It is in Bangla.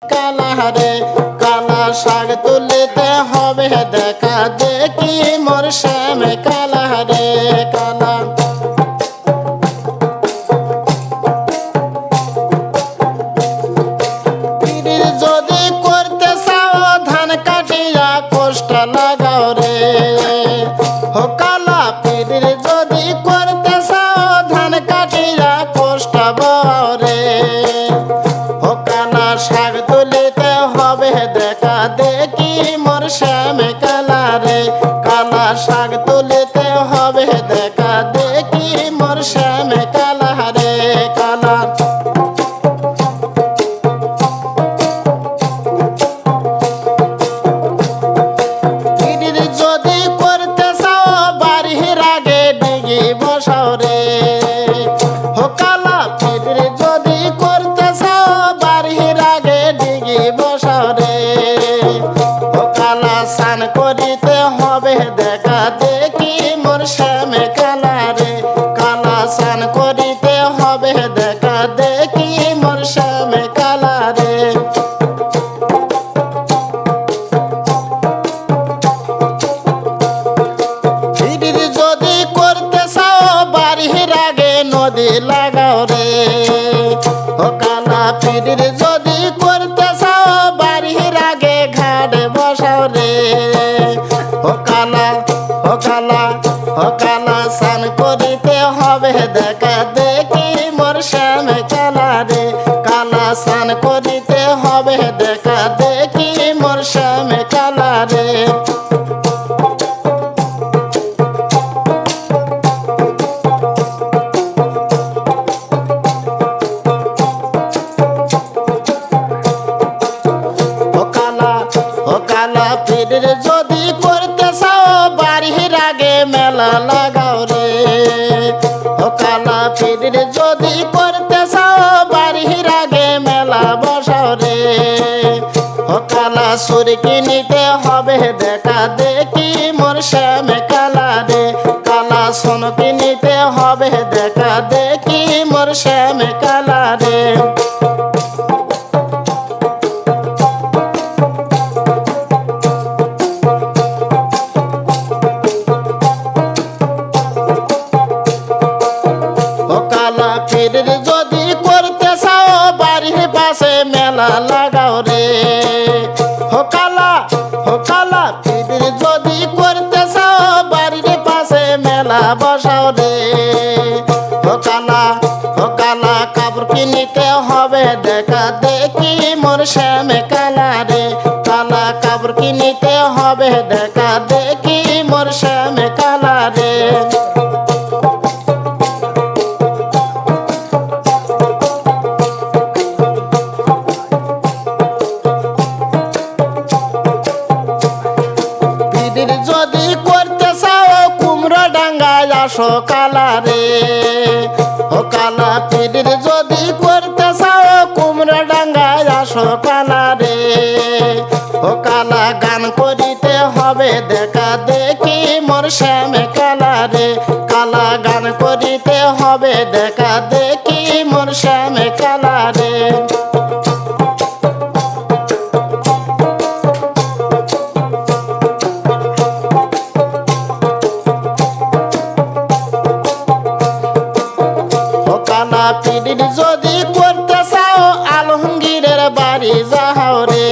কালা রে কালা শাক তুলিতে হবে দেখা দেখি মোর শ্যামে কালা রে কালা পিরির যদি করতে চাও ধান কাটিয়া কষ্ট লাগাও রে ও কালা পিরির যদি করতে চাও ধান কাটিয়া কষ্ট বাও রে ও কালা শাক তুলিতে হবে দেখা দেখি মোর শ্যামে কালা রে কালা শাক তুলিতে হবে দেখা দেখি মোর শ্যামে কালা রে কালা পিরির যদি করতে চাও বাড়ির আগে ডিগি বসাও রে ও কালা পিরির যদি করতে চাও বাড়ির আগে ডিগি বসাও রে ও কালা স্নান করিতে হবে দেখা দেখি মোর শ্যামে কালা রে কালা স্নান করিতে হবে দেখা দেখি মোর শ্যামে কালা রে পিরির যদি করতে চাও বাড়ির আগে নদী লাগাও রে ও কালা পিরির যদি করতে চাও বাড়ির আগে ঘাট বসাও রে ও কালা ও কালা ও কালা স্নান করিতে হবে দেখা দেখি মোর শ্যামে কালা রে কালা স্নান করিতে হবে দেখা দেখি মোর শ্যামে কালা রে ও কালা পিরির যদি করতে চাও বাড়ির আগে মেলা লাগাও রে ও কালা পিরির যদি করতে চাও বাড়ির আগে মেলা বসাও রে ও কালা সুরকি নিতে হবে দেখা দেখি মোর শ্যামে কালা রে কালা সোনকি নিতে হবে দেখা দেখি মোর শ্যামে কালা রে ও কালা পিরির যদি করতে চাও বাড়ির পাশে মেলা লাগাও রে ও কালা পিরির যদি করতে চাও বাড়ির পাশে মেলা বসাও রে ও কালা কাপড় কিনিতে হবে দেখা দেখি মোর শ্যামে কালা রে কালা কাপড় কিনিতে হবে দেখা দেখি মোর শ্যামে কালা রে পিরির যদি করতে চাও কুমড়ো ডাঙ্গায় আসো কালা রে ও কালা পিরির যদি করতে চাও কুমড়ো ডাঙ্গায় আসো কালা রে ও কালা গান করিতে হবে দেখা দেখি মোর শ্যামে কালা রে কালা গান করিতে হবে দেখা দেখি মোর শ্যামে কালা রে ও কালা পিরির যদি করতে চাও আলমগীরের বাড়ি যাও রে